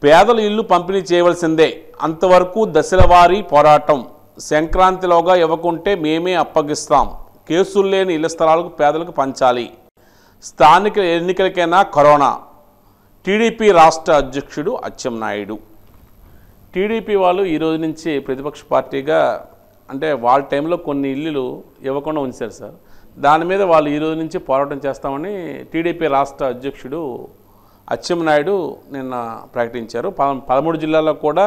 పేదల ఇల్లు పంపిణీ చేయవలసిందే, అంతవరకు దశలవారీ పోరాటం. సంక్రాంతిలోగా ఇవ్వకుంటే మేమే అప్పగిస్తాం. కేసులు లేని ఇళ్ల స్థలాలకు పేదలకు పంచాలి. స్థానిక ఎన్నికలకైనా కరోనా. టీడీపీ రాష్ట్ర అధ్యక్షుడు అచ్చెన్నాయుడు. టీడీపీ వాళ్ళు ఈరోజు నుంచి ప్రతిపక్ష పార్టీగా అంటే వాళ్ళ టైంలో కొన్ని ఇల్లులు ఇవ్వకుండా ఉంచారు సార్. దాని మీద వాళ్ళు ఈరోజు నుంచి పోరాటం చేస్తామని టీడీపీ రాష్ట్ర అధ్యక్షుడు అచ్చెన్నాయుడు నిన్న ప్రకటించారు. 13 జిల్లాల్లో కూడా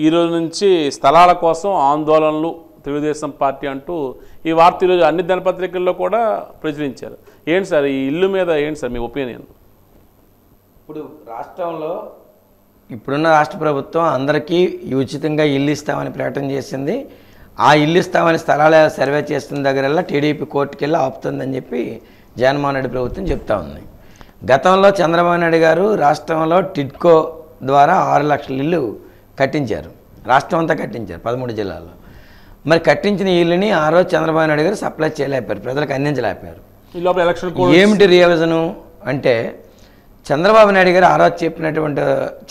ఈరోజు నుంచి స్థలాల కోసం ఆందోళనలు తెలుగుదేశం పార్టీ అంటూ ఈ వార్త ఈరోజు అన్ని దినపత్రికల్లో కూడా ప్రచురించారు. ఏంటి సార్ ఈ ఇల్లు మీద ఏంటి సార్ మీ ఒపీనియన్? ఇప్పుడు రాష్ట్రంలో ఇప్పుడున్న రాష్ట్ర ప్రభుత్వం అందరికీ ఉచితంగా ఇల్లు ఇస్తామని ప్రకటన చేసింది. ఆ ఇల్లు ఇస్తామని స్థలాల సర్వే చేస్తున్న దగ్గరల్లా టీడీపీ కోర్టుకి వెళ్ళి ఆపుతుందని చెప్పి జగన్మోహన్ రెడ్డి ప్రభుత్వం చెప్తా ఉంది. గతంలో చంద్రబాబు నాయుడు గారు రాష్ట్రంలో టిడ్కో ద్వారా 6 లక్షల ఇల్లు కట్టించారు. రాష్ట్రం అంతా కట్టించారు 13 జిల్లాల్లో. మరి కట్టించిన ఇల్లుని ఆ రోజు చంద్రబాబు నాయుడు గారు సప్లై చేయలేపారు, ప్రజలకు అందించలేపారు. ఏమిటి రివిజను అంటే చంద్రబాబు నాయుడు గారు ఆ రోజు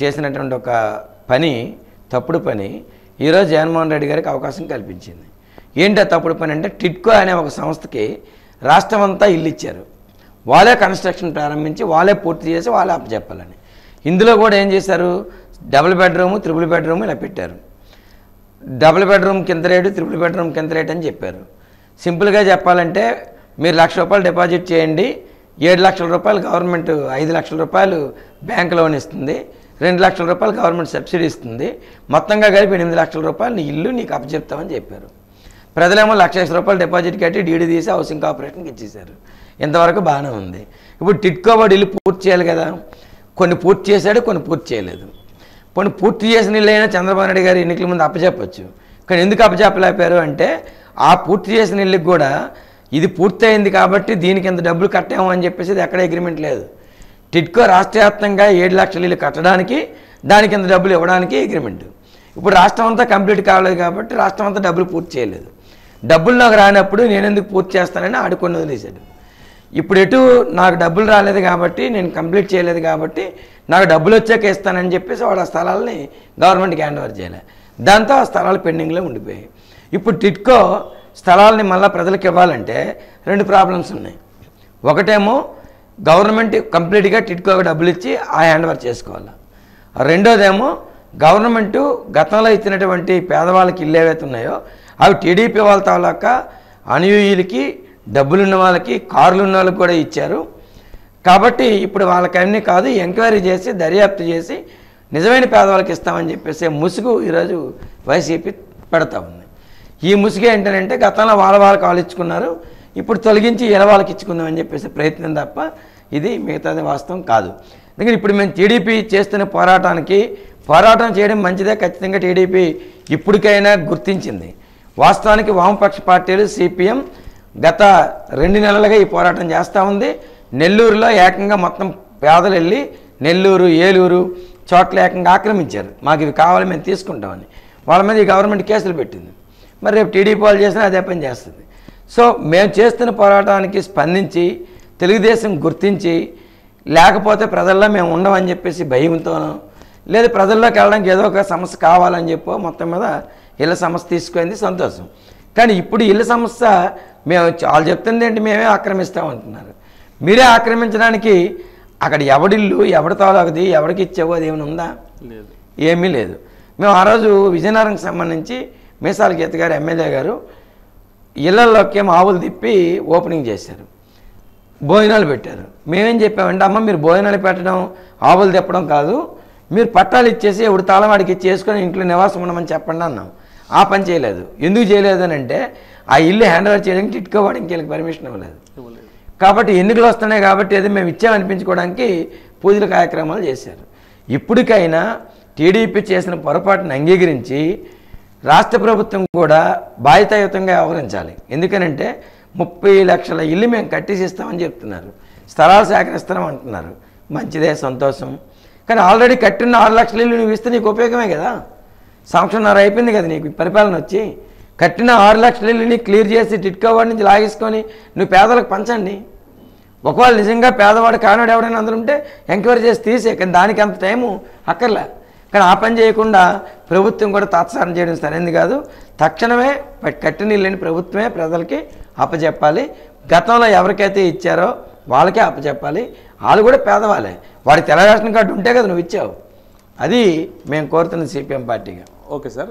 చేసినటువంటి ఒక పని, తప్పుడు పని ఈరోజు జగన్మోహన్ రెడ్డి గారికి అవకాశం కల్పించింది. ఏంటి తప్పుడు పని అంటే టిడ్కో అనే ఒక సంస్థకి రాష్ట్రం అంతా ఇల్లు ఇచ్చారు. వాళ్ళే కన్స్ట్రక్షన్ ప్రారంభించి వాళ్ళే పూర్తి చేసి వాళ్ళే అప్పచెప్పాలని. ఇందులో కూడా ఏం చేశారు, డబుల్ బెడ్రూము, త్రిబుల్ బెడ్రూమ్ ఇలా పెట్టారు. డబుల్ బెడ్రూమ్ కింద రేటు, త్రిబుల్ బెడ్రూమ్ కింద రేటు అని చెప్పారు. సింపుల్గా చెప్పాలంటే మీరు ₹1,00,000 డిపాజిట్ చేయండి, 7 లక్షల రూపాయలు గవర్నమెంట్, 5 లక్షల రూపాయలు బ్యాంక్ లోన్ ఇస్తుంది, 2 లక్షల రూపాయలు గవర్నమెంట్ సబ్సిడీ ఇస్తుంది, మొత్తంగా కలిపి 8 లక్షల రూపాయలు నీ ఇల్లు నీకు అప్పచెప్తామని చెప్పారు. ప్రజలేమో ₹1,00,000 డిపాజిట్ కట్టి డీడీ తీసి హౌసింగ్ కార్పొరేషన్కి ఇచ్చేశారు. ఇంతవరకు బాగానే ఉంది. ఇప్పుడు టిడ్కో వాడు ఇల్లు పూర్తి చేయాలి కదా, కొన్ని పూర్తి చేశాడు, కొన్ని పూర్తి చేయలేదు. కొన్ని పూర్తి చేసిన ఇల్లు అయినా చంద్రబాబు నాయుడు గారు ఎన్నికల ముందు అప్పచెప్పచ్చు. కానీ ఎందుకు అప్పచెప్పలేపారు అంటే ఆ పూర్తి చేసిన ఇల్లుకి కూడా ఇది పూర్తి అయింది కాబట్టి దీనికి ఎంత డబ్బులు కట్టాము అని చెప్పేసి ఎక్కడ అగ్రిమెంట్ లేదు. టిడ్కో రాష్ట్ర వ్యాప్తంగా 7 లక్షల ఇల్లు కట్టడానికి, దానికి ఎంత డబ్బులు ఇవ్వడానికి అగ్రిమెంట్. ఇప్పుడు రాష్ట్రం అంతా కంప్లీట్ కావలేదు కాబట్టి రాష్ట్రం అంతా డబ్బులు పూర్తి చేయలేదు. డబ్బులు నాకు రానప్పుడు నేను ఎందుకు పూర్తి చేస్తానని ఆడుకొని వదిలేశాడు. ఇప్పుడు ఎటు నాకు డబ్బులు రాలేదు కాబట్టి, నేను కంప్లీట్ చేయలేదు కాబట్టి నాకు డబ్బులు వచ్చాక ఇస్తానని చెప్పేసి వాడు ఆ స్థలాలని గవర్నమెంట్కి హ్యాండ్ ఓవర్ చేయలే. దాంతో ఆ స్థలాలు పెండింగ్లో ఉండిపోయాయి. ఇప్పుడు టిడ్కో స్థలాలని మళ్ళీ ప్రజలకు ఇవ్వాలంటే 2 ప్రాబ్లమ్స్ ఉన్నాయి. ఒకటేమో గవర్నమెంట్ కంప్లీట్గా టిడ్కోకి డబ్బులు ఇచ్చి ఆ హ్యాండ్ ఓవర్ చేసుకోవాలి. రెండోదేమో గవర్నమెంటు గతంలో ఇచ్చినటువంటి పేదవాళ్ళకి ఇల్లు ఏవైతే ఉన్నాయో అవి టీడీపీ వాళ్ళ తాలూకా అనుయూయులకి, డబ్బులున్న వాళ్ళకి, కార్లు ఉన్న వాళ్ళకి కూడా ఇచ్చారు. కాబట్టి ఇప్పుడు వాళ్ళకన్నీ కాదు, ఎంక్వైరీ చేసి దర్యాప్తు చేసి నిజమైన పేదవాళ్ళకి ఇస్తామని చెప్పేసి ముసుగు ఈరోజు వైసీపీ పెడతా ఉంది. ఈ ముసుగు ఏంటంటే గతంలో వాళ్ళకి వాళ్ళు ఇచ్చుకున్నారు, ఇప్పుడు తొలగించి వాళ్ళకి ఇచ్చుకుందామని చెప్పేసి ప్రయత్నం తప్ప ఇది మిగతాది వాస్తవం కాదు. ఎందుకంటే ఇప్పుడు మేము టీడీపీ చేస్తున్న పోరాటం చేయడం మంచిదే. ఖచ్చితంగా టీడీపీ ఇప్పటికైనా గుర్తించింది. వాస్తవానికి వామపక్ష పార్టీలు సిపిఎం గత 2 నెలలుగా ఈ పోరాటం చేస్తూ ఉంది. నెల్లూరులో ఏకంగా మొత్తం పేదలు వెళ్ళి నెల్లూరు, ఏలూరు చోట్ల ఏకంగా ఆక్రమించారు. మాకు ఇవి కావాలి, మేము తీసుకుంటామని. వాళ్ళ మీద ఈ గవర్నమెంట్ కేసులు పెట్టింది. మరి రేపు టీడీపీ వాళ్ళు చేసినా అదే పని చేస్తుంది. సో మేము చేస్తున్న పోరాటానికి స్పందించి తెలుగుదేశం గుర్తించి, లేకపోతే ప్రజల్లో మేము ఉండమని చెప్పేసి భయంతోనో, లేదా ప్రజల్లోకి వెళ్ళడానికి ఏదో ఒక సమస్య కావాలని చెప్పో మొత్తం మీద ఇళ్ళ సమస్య తీసుకుంది, సంతోషం. కానీ ఇప్పుడు ఇళ్ళ సమస్య మేము వాళ్ళు చెప్తుంది ఏంటి, మేమే ఆక్రమిస్తామంటున్నారు. మీరే ఆక్రమించడానికి అక్కడ ఎవడిల్లు, ఎవడి తాలూకది, ఎవరికి ఇచ్చావో అది ఏమైనా ఉందా? లేదు, ఏమీ లేదు. మేము ఆ రోజు విజయనగరంకి సంబంధించి మీసాల గీత గారు ఎమ్మెల్యే గారు ఇళ్లలోకి ఆవులు తిప్పి ఓపెనింగ్ చేశారు, భోజనాలు పెట్టారు. మేమేం చెప్పామంటే, అమ్మ మీరు భోజనాలు పెట్టడం, ఆవులు తిప్పడం కాదు, మీరు పట్టాలు ఇచ్చేసి ఎవడు తాళవాడికి చేసుకొని ఇంట్లో నివాసం ఉండమని చెప్పండి అన్నాం. ఆ పని చేయలేదు. ఎందుకు చేయలేదు అని అంటే ఆ ఇల్లు హ్యాండ్ ఓవర్ చేయడానికి టిడ్కో వాడికి వీళ్ళకి పర్మిషన్ ఇవ్వలేదు. కాబట్టి ఎన్నికలు వస్తున్నాయి కాబట్టి ఏదో మేము ఇచ్చామనిపించుకోవడానికి పూజల కార్యక్రమాలు చేశారు. ఇప్పటికైనా టీడీపీ చేసిన పొరపాటును అంగీకరించి రాష్ట్ర ప్రభుత్వం కూడా బాధ్యతాయుతంగా వ్యవహరించాలి. ఎందుకనంటే 30 లక్షల ఇల్లు మేము కట్టేసిస్తామని చెప్తున్నారు, స్థలాలు సేకరిస్తాం అంటున్నారు. మంచిదే, సంతోషం. కానీ ఆల్రెడీ కట్టిన 6 లక్షల ఇల్లు నువ్వు ఇస్తే నీకు ఉపయోగమే కదా. సంవత్సరంన్నర అయిపోయింది కదా నీకు పరిపాలన వచ్చి. కట్టిన 6 లక్షల ఇల్లుని క్లియర్ చేసి టిడ్కో వాడి నుంచి లాగేసుకొని నువ్వు పేదలకు పంచండి. ఒకవేళ నిజంగా పేదవాడు కానివాడు ఎవడైనా అందరూ ఉంటే ఎంక్వైరీ చేసి తీసే, కానీ దానికి అంత టైము అక్కర్లే. కానీ ఆ పని చేయకుండా ప్రభుత్వం కూడా తాత్సారం చేయడం సరైనది కాదు. తక్షణమే కట్టిన నీళ్ళని ప్రభుత్వమే ప్రజలకి అప్పచెప్పాలి. గతంలో ఎవరికైతే ఇచ్చారో వాళ్ళకే అప్పచెప్పాలి. వాళ్ళు కూడా పేదవాళ్ళే. వాడి తెల్ల రేషన్ కార్డు ఉంటే కదా నువ్వు ఇచ్చావు. అది మేము కోరుతున్న సిపిఎం పార్టీగా. Okay sir.